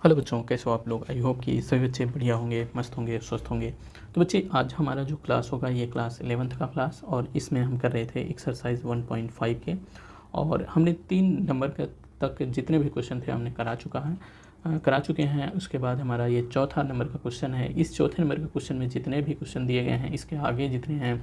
Hello बच्चों, कैसे हो आप लोग। आई होप कि सभी बच्चे बढ़िया होंगे, मस्त होंगे, स्वस्थ होंगे। तो बच्चे आज हमारा जो क्लास होगा ये क्लास 11th का क्लास, और इसमें हम कर रहे थे एक्सरसाइज 1.5 के, और हमने 3 नंबर तक जितने भी क्वेश्चन थे हमने करा चुके हैं। उसके बाद हमारा ये चौथा नंबर का क्वेश्चन है। इस चौथे नंबर के क्वेश्चन में जितने भी क्वेश्चन दिए गए हैं, इसके आगे जितने हैं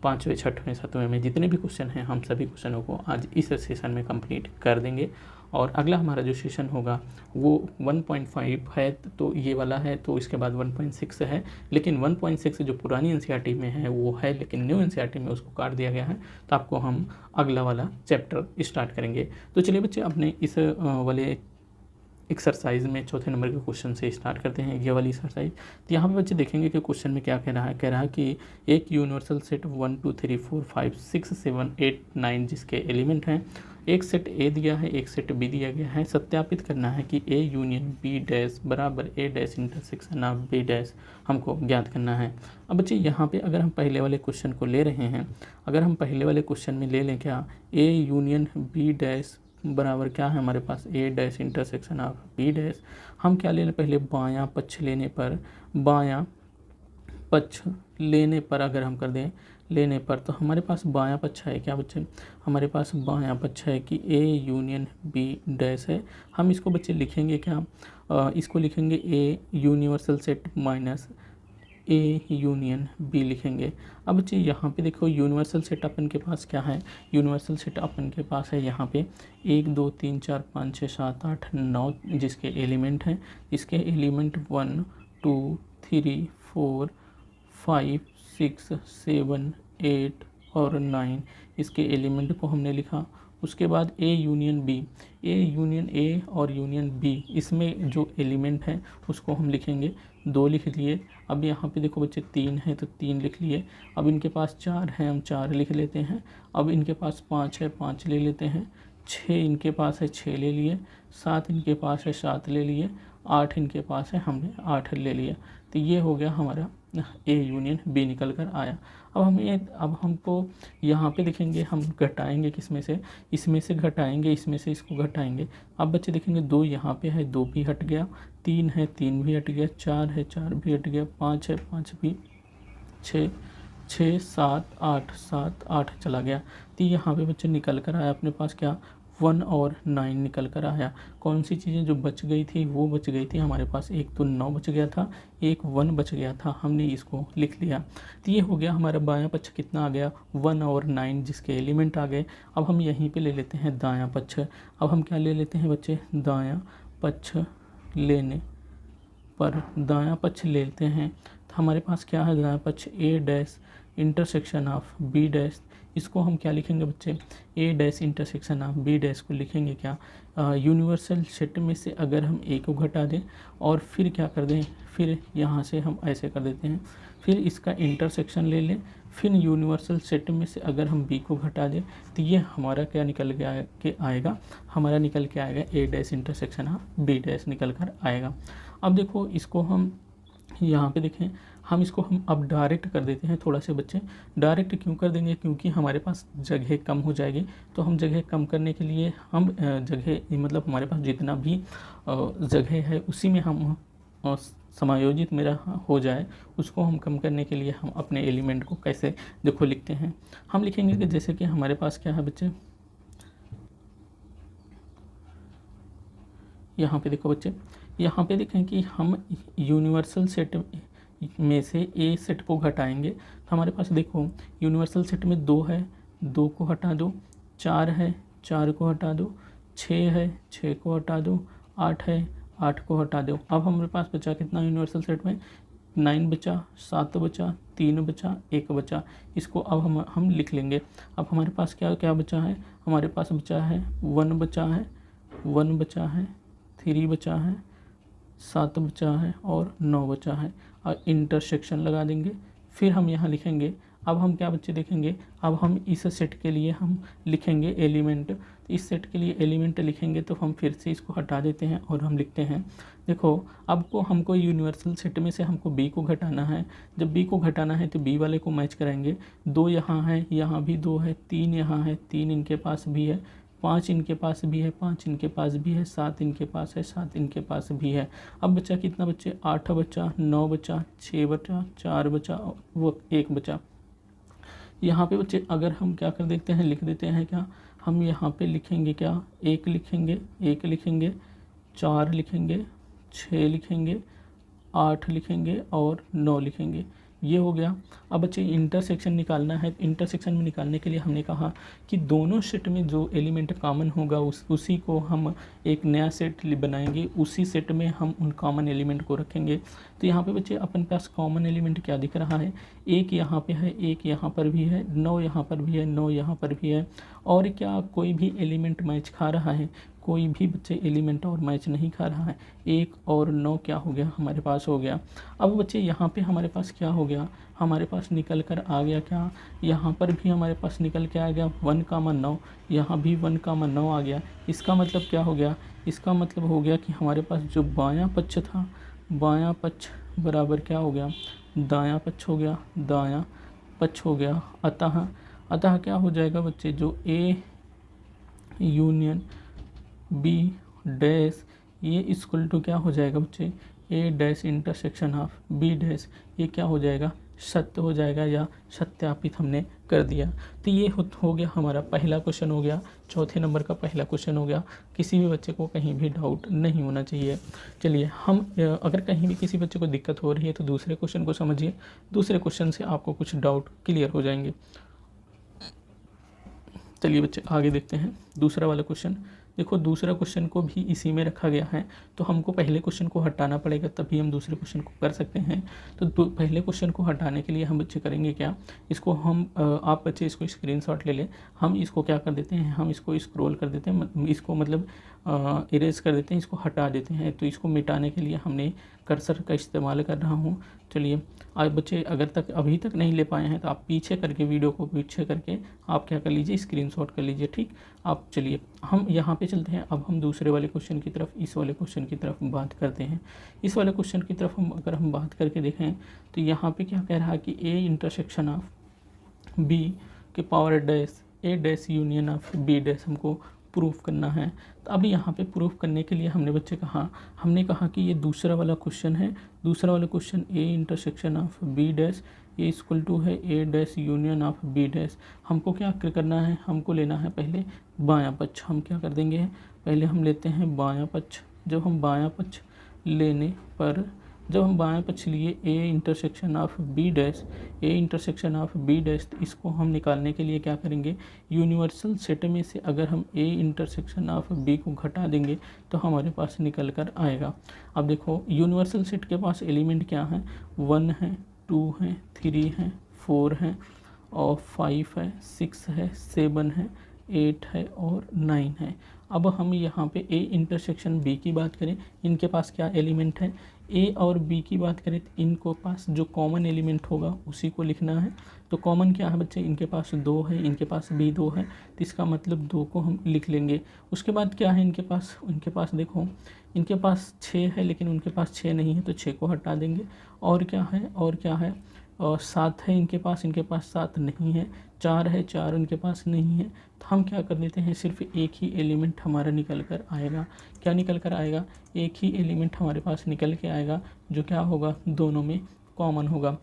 5वें, 6वें, 7वें में जितने भी क्वेश्चन हैं, हम सभी क्वेश्चनों को आज इस सेशन में कंप्लीट कर देंगे। और अगला हमारा जो सेशन होगा वो 1.5 है, तो ये वाला है, तो इसके बाद 1.6 है। लेकिन 1.6 जो पुरानी एनसीईआरटी में है वो है, लेकिन न्यू एनसीईआरटी में उसको काट दिया गया है। तो आपको हम अगला वाला चैप्टर स्टार्ट करेंगे। तो चलिए बच्चे, अपने इस वाले एक्सरसाइज में चौथे नंबर के क्वेश्चन से स्टार्ट करते हैं ये वाली एक्सरसाइज। तो यहाँ पे बच्चे देखेंगे कि क्वेश्चन में क्या कह रहा है कि एक यूनिवर्सल सेट 1 2 3 4 5 6 7 8 9 जिसके एलिमेंट हैं, एक सेट ए दिया है, एक सेट बी दिया गया है। सत्यापित करना है कि ए यूनियन बी डैश बराबर A dash intersection of B dash हमको ज्ञात करना है। अब बच्चे यहाँ पे अगर हम पहले वाले क्वेश्चन को ले रहे हैं, अगर हम पहले वाले क्वेश्चन में ले लें क्या, ए यूनियन बी डैश बराबर क्या है हमारे पास, A dash intersection of B dash. हम क्या ले लें, पहले बायां पक्ष लेने पर अगर हम कर दें लेने पर, तो हमारे पास बायां पक्ष है क्या बच्चे, हमारे पास बायां पक्ष है कि ए यूनियन बी डैश है। हम इसको बच्चे लिखेंगे क्या, इसको लिखेंगे A universal set minus A union B लिखेंगे। अब बच्चे यहाँ पे देखो, यूनिवर्सल सेट अपन के पास क्या है, यूनिवर्सल सेट अपन के पास है यहाँ पे 1 2 3 4 5 6 7 8 9 जिसके एलिमेंट हैं। इसके एलिमेंट 1 2 3 4 5 6 7 8 और 9 इसके एलिमेंट को हमने लिखा। उसके बाद A union B, A union A और यूनियन बी, इसमें जो एलिमेंट है उसको हम लिखेंगे, 2 लिख लिए। अब यहाँ पे देखो बच्चे 3 है तो 3 लिख लिए। अब इनके पास 4 है, हम 4 लिख लेते हैं। अब इनके पास 5 है, 5 ले लेते हैं। 6 इनके पास है, 6 ले लिए। 7 इनके पास है, 7 ले लिए। 8 इनके पास है, हमने 8 ले लिया। तो ये हो गया हमारा ए यूनियन बी निकल कर आया। अब हमको यहाँ पे देखेंगे, हम घटाएंगे किस में से, इसमें से घटाएंगे, इसमें से इसको घटाएंगे। अब बच्चे देखेंगे 2 यहाँ पे है, 2 भी हट गया। 3 है, 3 भी हट गया। 4 है, 4 भी हट गया। 5 है, 5 भी, 6 6 7 8 7 8 चला गया। तो यहाँ पे बच्चे निकल कर आया अपने पास क्या, 1 और 9 निकल कर आया। कौन सी चीज़ें जो बच गई थी, वो बच गई थी हमारे पास, एक तो 9 बच गया था, एक 1 बच गया था, हमने इसको लिख लिया। तो ये हो गया हमारा बायां पक्ष कितना आ गया, 1 और 9 जिसके एलिमेंट आ गए। अब हम यहीं पे ले लेते हैं दायां पक्ष। अब हम क्या ले लेते हैं बच्चे, दायां पक्ष लेने पर दायां पक्ष लेते हैं तो हमारे पास क्या है, दायां पक्ष A dash intersection of B dash. इसको हम क्या लिखेंगे बच्चे, A dash intersection of B dash को लिखेंगे क्या, यूनिवर्सल सेट में से अगर हम ए को घटा दें और फिर क्या कर दें, फिर यहाँ से हम ऐसे कर देते हैं, फिर इसका इंटरसेक्शन ले लें, फिर यूनिवर्सल सेट में से अगर हम बी को घटा दें तो ये हमारा क्या निकल के आएगा, हमारा निकल के आएगा A dash intersection of B dash निकल कर आएगा। अब देखो इसको हम यहाँ पे देखें, हम इसको हम अब डायरेक्ट कर देते हैं। थोड़ा से बच्चे डायरेक्ट क्यों कर देंगे, क्योंकि हमारे पास जगह कम हो जाएगी। तो हम जगह कम करने के लिए हम जगह मतलब हमारे पास जितना भी जगह है उसी में हम समायोजित मेरा हो जाए, उसको हम कम करने के लिए हम अपने एलिमेंट को कैसे देखो लिखते हैं। हम लिखेंगे कि जैसे कि हमारे पास क्या है बच्चे, यहाँ पे देखो बच्चे, यहाँ पे देखें कि हम यूनिवर्सल सेट में से ए सेट को घटाएंगे। तो हमारे पास देखो यूनिवर्सल सेट में 2 है, 2 को हटा दो। 4 है, 4 को हटा दो। 6 है, 6 को हटा दो। 8 है, 8 को हटा दो। अब हमारे पास बचा कितना यूनिवर्सल सेट में, 9 बचा, 7 बचा, 3 बचा, 1 बचा। इसको अब हम लिख लेंगे। अब हमारे पास क्या क्या बचा है, हमारे पास बचा है 1 बचा है, 1 बचा है, 3 बचा है, 7 बचा है और 9 बचा है। और इंटरसेक्शन लगा देंगे, फिर हम यहाँ लिखेंगे। अब हम क्या बच्चे देखेंगे, अब हम इस सेट के लिए हम लिखेंगे एलिमेंट। तो इस सेट के लिए एलिमेंट लिखेंगे तो हम फिर से इसको हटा देते हैं और हम लिखते हैं, देखो अब को हमको यूनिवर्सल सेट में से हमको बी को घटाना है। जब बी को घटाना है तो बी वाले को मैच कराएंगे। 2 यहाँ है, यहाँ भी 2 है, 3 यहाँ है, 3 इनके पास भी है, 5 इनके पास भी है, 5 इनके पास भी है, 7 इनके पास है, 7 इनके पास भी है। अब बचा कितना बच्चे, 8 बचा, 9 बचा, 6 बचा, 4 बचा, वो 1 बचा। यहाँ पे बच्चे अगर हम क्या कर देते हैं, लिख देते हैं क्या, हम यहाँ पे लिखेंगे क्या, 1 लिखेंगे, 1 लिखेंगे, 4 लिखेंगे, 6 लिखेंगे, 8 लिखेंगे और 9 लिखेंगे। ये हो गया। अब बच्चे इंटरसेक्शन निकालना है। इंटरसेक्शन में निकालने के लिए हमने कहा कि दोनों सेट में जो एलिमेंट कॉमन होगा उसी को हम एक नया सेट बनाएंगे, उसी सेट में हम उन कॉमन एलिमेंट को रखेंगे। तो यहाँ पे बच्चे अपन पास कॉमन एलिमेंट क्या दिख रहा है, 1 यहाँ पे है, 1 यहाँ पर भी है, 9 यहाँ पर भी है, 9 यहाँ पर भी है। और क्या कोई भी एलिमेंट मैच खा रहा है, कोई भी बच्चे एलिमेंट और मैच नहीं खा रहा है। 1 और 9 क्या हो गया, हमारे पास हो गया। अब बच्चे यहाँ पे हमारे पास क्या हो गया, हमारे पास निकल कर आ गया क्या, यहाँ पर भी हमारे पास निकल के आ गया 1,9, यहाँ भी 1,9 आ गया। इसका मतलब क्या हो गया, इसका मतलब हो गया कि हमारे पास जो बायां पक्ष था, बायां पक्ष बराबर क्या हो गया, दायां पक्ष हो गया, दायां पक्ष हो गया। अतः क्या हो जाएगा बच्चे, जो A यूनियन B डैश, ये इक्वल टू क्या हो जाएगा बच्चे, A dash intersection of B dash, ये क्या हो जाएगा, सत्य हो जाएगा या सत्यापित हमने कर दिया। तो ये हो गया हमारा पहला क्वेश्चन, हो गया चौथे नंबर का पहला क्वेश्चन हो गया। किसी भी बच्चे को कहीं भी डाउट नहीं होना चाहिए। चलिए हम अगर कहीं भी किसी बच्चे को दिक्कत हो रही है तो दूसरे क्वेश्चन को समझिए, दूसरे क्वेश्चन से आपको कुछ डाउट क्लियर हो जाएंगे। चलिए बच्चे आगे देखते हैं दूसरा वाला क्वेश्चन। देखो दूसरा क्वेश्चन को भी इसी में रखा गया है, तो हमको पहले क्वेश्चन को हटाना पड़ेगा तभी हम दूसरे क्वेश्चन को कर सकते हैं। तो पहले क्वेश्चन को हटाने के लिए हम बच्चे करेंगे क्या, इसको हम आप बच्चे इसको स्क्रीनशॉट ले लें। हम इसको क्या कर देते हैं, हम इसको स्क्रॉल कर देते हैं, इसको मतलब इरेज कर देते हैं, इसको हटा देते हैं। तो इसको मिटाने के लिए हमने कर्सर का इस्तेमाल कर रहा हूँ। चलिए आज बच्चे अगर अभी तक नहीं ले पाए हैं तो आप पीछे करके वीडियो को पीछे करके आप क्या कर लीजिए, स्क्रीनशॉट कर लीजिए। ठीक, आप चलिए हम यहाँ पे चलते हैं। अब हम दूसरे वाले क्वेश्चन की तरफ, इस वाले क्वेश्चन की तरफ बात करते हैं। इस वाले क्वेश्चन की तरफ अगर हम बात करके देखें तो यहाँ पे क्या कह रहा है कि A इंटरसेक्शन ऑफ B के power dash A dash union of B dash हमको प्रूफ करना है। तो अब यहाँ पे प्रूफ करने के लिए हमने कहा कि ये दूसरा वाला क्वेश्चन है। दूसरा वाला question A intersection of B dash ये इक्वल टू है A dash union of B dash. हमको क्या करना है, हमको लेना है पहले बायां पक्ष। हम क्या कर देंगे, पहले हम लेते हैं बायां पक्ष। जब हम बायां पक्ष लिए A intersection of B dash, A intersection of B dash, इसको हम निकालने के लिए क्या करेंगे, यूनिवर्सल सेट में से अगर हम A इंटरसेक्शन ऑफ B को घटा देंगे तो हमारे पास निकल कर आएगा। अब देखो यूनिवर्सल सेट के पास एलिमेंट क्या है, 1 है, 2 है, 3 है, 4 है और 5 है, 6 है, 7 है, 8 है और 9 है। अब हम यहाँ पे A इंटरसेक्शन B की बात करें, इनके पास क्या एलिमेंट है, A और B की बात करें तो इनको पास जो कॉमन एलिमेंट होगा उसी को लिखना है। तो कॉमन क्या है बच्चे, इनके पास 2 है, इनके पास भी 2 है, तो इसका मतलब 2 को हम लिख लेंगे। उसके बाद क्या है इनके पास देखो इनके पास 6 है लेकिन उनके पास 6 नहीं है तो 6 को हटा देंगे। और क्या है और 7 है इनके पास 7 नहीं है। 4 है, 4 उनके पास नहीं है। तो हम क्या कर देते हैं, सिर्फ एक ही एलिमेंट हमारा निकल कर आएगा। क्या निकल कर आएगा, एक ही एलिमेंट हमारे पास निकल के आएगा जो क्या होगा, दोनों में कॉमन होगा।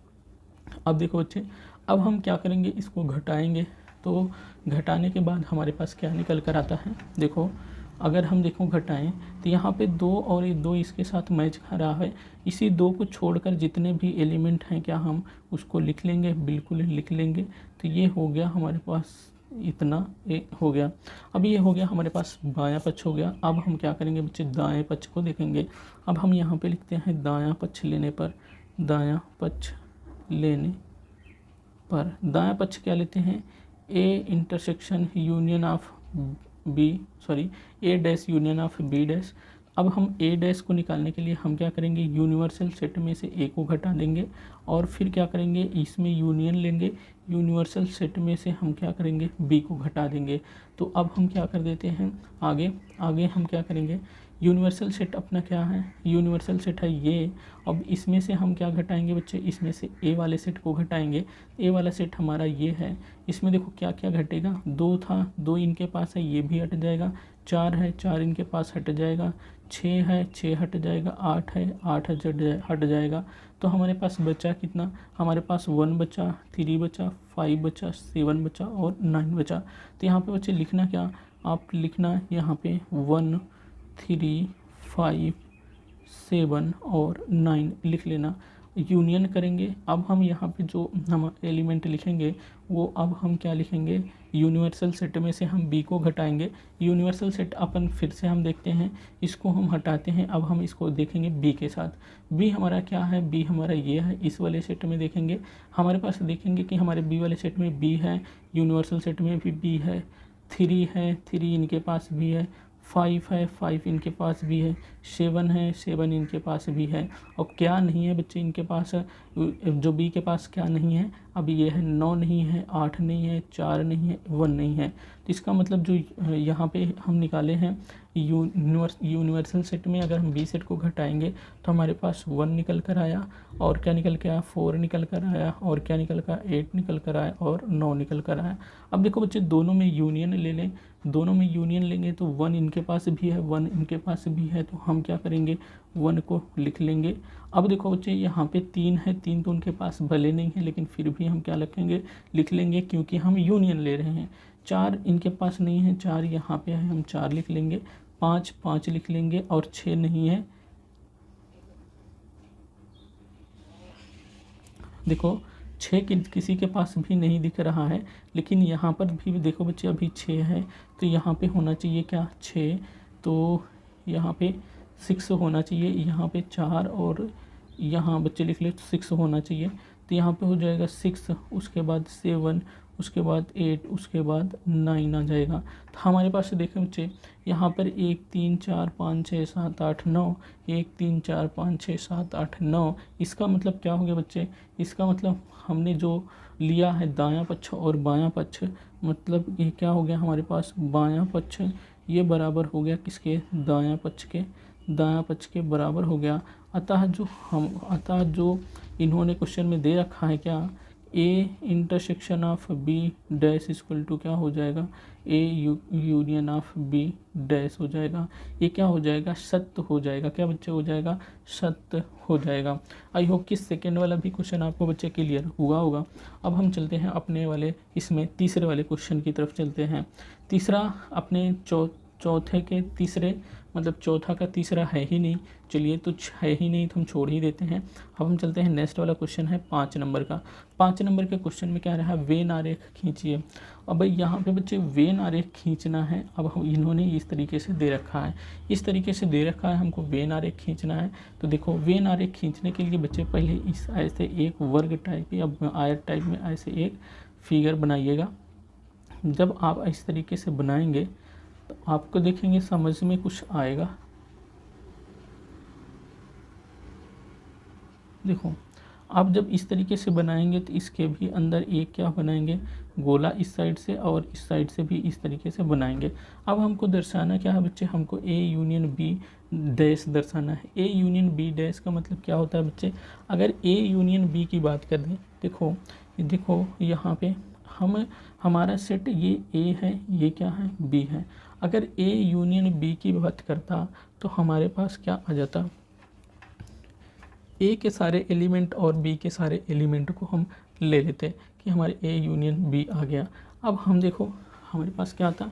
अब देखो बच्चे, अब हम क्या करेंगे, इसको घटाएंगे। तो घटाने के बाद हमारे पास क्या निकल कर आता है, देखो अगर हम घटाएं तो यहाँ पे 2 और ये 2 इसके साथ मैच खा रहा है। इसी 2 को छोड़कर जितने भी एलिमेंट हैं क्या हम उसको लिख लेंगे, बिल्कुल लिख लेंगे। तो ये हो गया हमारे पास, इतना एक हो गया। अब ये हो गया हमारे पास बायां पक्ष हो गया। अब हम क्या करेंगे बच्चे, दाएं पक्ष को देखेंगे। अब हम यहाँ पे लिखते हैं दायां पक्ष लेने पर, दायां पक्ष लेने पर दायां पक्ष क्या लेते हैं, A intersection union of A dash union of B dash. अब हम A डैश को निकालने के लिए हम क्या करेंगे, यूनिवर्सल सेट में से A को घटा देंगे और फिर क्या करेंगे, इसमें यूनियन लेंगे, यूनिवर्सल सेट में से हम क्या करेंगे, B को घटा देंगे। तो अब हम क्या कर देते हैं, आगे हम क्या करेंगे, यूनिवर्सल सेट अपना क्या है, यूनिवर्सल सेट है ये। अब इसमें से हम क्या घटाएंगे बच्चे, इसमें से ए वाले सेट को घटाएंगे। ए वाला सेट हमारा ये है, इसमें देखो क्या क्या घटेगा, 2 था, 2 इनके पास है, ये भी हट जाएगा। 4 है, 4 इनके पास हट जाएगा। 6 है, 6 हट जाएगा। 8 है, 8 हट जाएगा। तो हमारे पास बचा कितना, हमारे पास 1 बचा, 3 बचा, 5 बचा, 7 बचा और 9 बचा। तो यहाँ पे बच्चे लिखना क्या, आप लिखना यहाँ पे 1 3 5 7 और 9 लिख लेना। यूनियन करेंगे। अब हम यहाँ पे जो हम एलिमेंट लिखेंगे वो अब हम क्या लिखेंगे, यूनिवर्सल सेट में से हम बी को घटाएंगे। यूनिवर्सल सेट अपन फिर से हम देखते हैं, इसको हम हटाते हैं। अब हम इसको देखेंगे बी के साथ। बी हमारा क्या है, बी हमारा ये है। इस वाले सेट में देखेंगे, हमारे पास देखेंगे कि हमारे बी वाले सेट में बी है, यूनिवर्सल सेट में भी बी है। 3 है, 3 इनके पास भी है। 5 है, 5 इनके पास भी है। 7 है, 7 इनके पास भी है। और क्या नहीं है बच्चे इनके पास, जो बी के पास क्या नहीं है, अभी ये है 9 नहीं है, 8 नहीं है, 4 नहीं है, 1 नहीं है। तो इसका मतलब जो यहाँ पे हम निकाले हैं यूनिवर्सल सेट में अगर हम बी सेट को घटाएंगे तो हमारे पास 1 निकल कर आया, और क्या निकल के आया, 4 निकल कर आया, और क्या निकल कर, 8 निकल कर आया, और 9 निकल कर आया। अब देखो बच्चे दोनों में यूनियन ले लें, दोनों में यूनियन लेंगे तो 1 इनके पास भी है, 1 इनके पास भी है, तो हम क्या करेंगे, 1 को लिख लेंगे। अब देखो बच्चे यहाँ पे 3 है, 3 तो उनके पास भले नहीं है, लेकिन फिर भी हम क्या लिखेंगे, लिख लेंगे, क्योंकि हम यूनियन ले रहे हैं। 4 इनके पास नहीं है, 4 यहाँ पे है, हम 4 लिख लेंगे। 5 लिख लेंगे, और 6 नहीं है। देखो 6 किसी के पास भी नहीं दिख रहा है, लेकिन यहाँ पर भी देखो बच्चे अभी 6 है, तो यहाँ पे होना चाहिए क्या, 6, तो यहाँ पे 6 होना चाहिए। यहाँ पे 4 और यहाँ बच्चे लिख ले 6 होना चाहिए, तो यहाँ पे हो जाएगा 6, उसके बाद 7, उसके बाद 8, उसके बाद 9 आ जाएगा। तो हमारे पास देखें बच्चे यहाँ पर 1 3 4 5 6 7 8 9, 1 3 4 5 6 7 8 9। इसका मतलब क्या हो गया बच्चे, इसका मतलब हमने जो लिया है दायां पक्ष और बायां पक्ष, मतलब ये क्या हो गया हमारे पास, बायां पक्ष ये बराबर हो गया किसके, दायां पक्ष के, दायां पक्ष के बराबर हो गया। अतः जो इन्होंने क्वेश्चन में दे रखा है क्या, A intersection of B dash equal to क्या हो जाएगा, A union of B dash हो जाएगा। ये क्या हो जाएगा, सत्य हो जाएगा। क्या बच्चे हो जाएगा, सत्य हो जाएगा। आई होप कि सेकेंड वाला भी क्वेश्चन आपको बच्चे क्लियर हुआ होगा। अब हम चलते हैं अपने वाले इसमें तीसरे वाले क्वेश्चन की तरफ चलते हैं। तीसरा अपने चौथे के तीसरे, मतलब चौथा का तीसरा है ही नहीं, चलिए तो है ही नहीं तो हम छोड़ ही देते हैं। अब हम चलते हैं नेक्स्ट वाला क्वेश्चन है 5 नंबर का। 5 नंबर के क्वेश्चन में क्या रहा, वेन आरेख खींचिए। अब भाई यहाँ पे बच्चे वेन आरेख खींचना है। अब इन्होंने इस तरीके से दे रखा है, इस तरीके से दे रखा है, हमको वेन आरेख खींचना है। तो देखो वेन आरेख खींचने के लिए बच्चे पहले इस ऐसे एक वर्ग टाइप या आयत टाइप में ऐसे एक फिगर बनाइएगा। जब आप इस तरीके से बनाएंगे तो आपको देखेंगे समझ में कुछ आएगा। देखो आप जब इस तरीके से बनाएंगे तो इसके भी अंदर एक क्या बनाएंगे, गोला इस साइड से और इस साइड से भी इस तरीके से बनाएंगे। अब हमको दर्शाना क्या है बच्चे, हमको ए यूनियन बी डैश दर्शाना है। ए यूनियन बी डैश का मतलब क्या होता है बच्चे, अगर ए यूनियन बी की बात कर दें, देखो यहाँ पे हमारा सेट ये ए है, ये क्या है, बी है। अगर ए यूनियन बी की बात करता तो हमारे पास क्या आ जाता, ए के सारे एलिमेंट और बी के सारे एलिमेंट को हम ले लेते कि हमारे ए यूनियन बी आ गया। अब हम देखो हमारे पास क्या आता,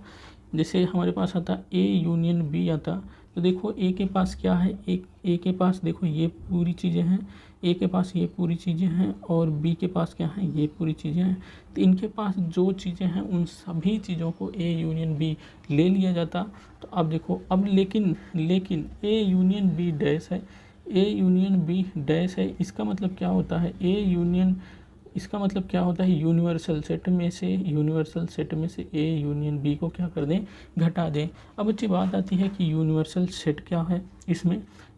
जैसे हमारे पास आता ए यूनियन बी आता, तो देखो ए के पास क्या है, ए के पास देखो ये पूरी चीज़ें हैं, ए के पास ये पूरी चीज़ें हैं, और बी के पास क्या है, ये पूरी चीज़ें हैं। तो इनके पास जो चीज़ें हैं उन सभी चीज़ों को ए यूनियन बी ले लिया जाता। तो अब देखो अब लेकिन ए यूनियन बी डैश है, ए यूनियन बी डैश है, इसका मतलब क्या होता है, ए यूनियन, इसका मतलब क्या होता है, यूनिवर्सल सेट में से ए यूनियन बी को क्या कर दें, घटा दें। अब अच्छी बात आती है कि यूनिवर्सल सेट क्या है,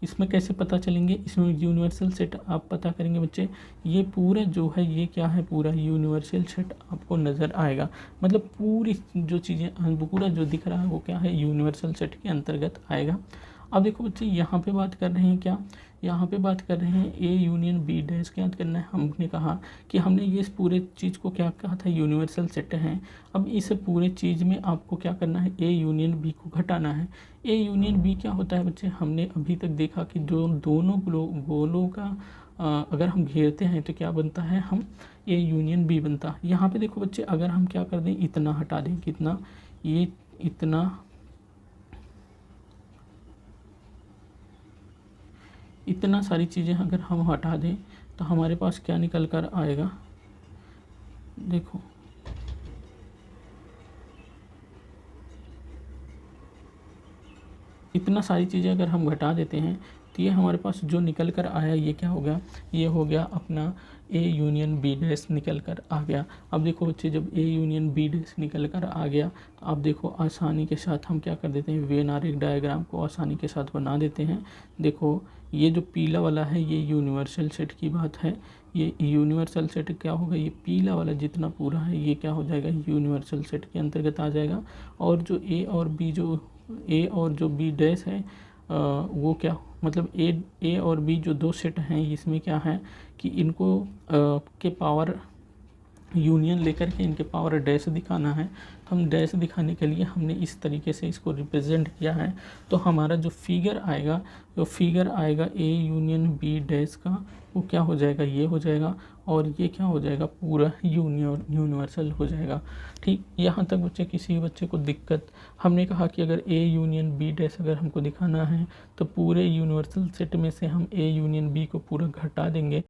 इसमें कैसे पता चलेंगे, इसमें यूनिवर्सल सेट आप पता करेंगे बच्चे, ये पूरा जो है ये क्या है, पूरा यूनिवर्सल सेट आपको नज़र आएगा। मतलब पूरी जो चीज़ें पूरा जो दिख रहा है वो क्या है, यूनिवर्सल सेट के अंतर्गत आएगा। अब देखो बच्चे यहाँ पे बात कर रहे हैं क्या, यहाँ पे बात कर रहे हैं ए यूनियन बी डैश क्या करना है। हमने कहा कि हमने ये इस पूरे चीज़ को क्या कहा था, यूनिवर्सल सेट है। अब इस पूरे चीज़ में आपको क्या करना है, ए यूनियन बी को घटाना है। ए यूनियन बी क्या होता है बच्चे, हमने अभी तक देखा कि जो दोनों गोलों का अगर हम घेरते हैं तो क्या बनता है, हम ए यूनियन बी बनता है। यहाँ पे देखो बच्चे, अगर हम क्या कर दें, इतना हटा दें, कितना, ये इतना सारी चीज़ें अगर हम हटा दें तो हमारे पास क्या निकल कर आएगा, देखो इतना सारी चीज़ें अगर हम घटा देते हैं तो ये हमारे पास जो निकल कर आया ये क्या हो गया, ये हो गया अपना ए यूनियन बी डैश निकल कर आ गया। अब देखो बच्चे, जब ए यूनियन बी डैश निकल कर आ गया तो अब देखो आसानी के साथ हम क्या कर देते हैं, वेन आरेख डायग्राम को आसानी के साथ बना देते हैं। देखो ये जो पीला वाला है ये यूनिवर्सल सेट की बात है, ये यूनिवर्सल सेट क्या होगा, ये पीला वाला जितना पूरा है ये क्या हो जाएगा, यूनिवर्सल सेट के अंतर्गत आ जाएगा। और जो ए और जो बी डैश है वो क्या, मतलब ए और बी जो दो सेट हैं इसमें क्या है कि इनको के पावर यूनियन लेकर के इनके पावर डैश दिखाना है। तो हम डैश दिखाने के लिए हमने इस तरीके से इसको रिप्रेजेंट किया है। तो हमारा जो फिगर आएगा ए यूनियन बी डैश का, वो क्या हो जाएगा, ये हो जाएगा। और ये क्या हो जाएगा, पूरा यूनिवर्सल हो जाएगा। ठीक, यहाँ तक बच्चे किसी बच्चे को दिक्कत, हमने कहा कि अगर ए यूनियन बी डैश अगर हमको दिखाना है तो पूरे यूनिवर्सल सेट में से हम ए यूनियन बी को पूरा घटा देंगे।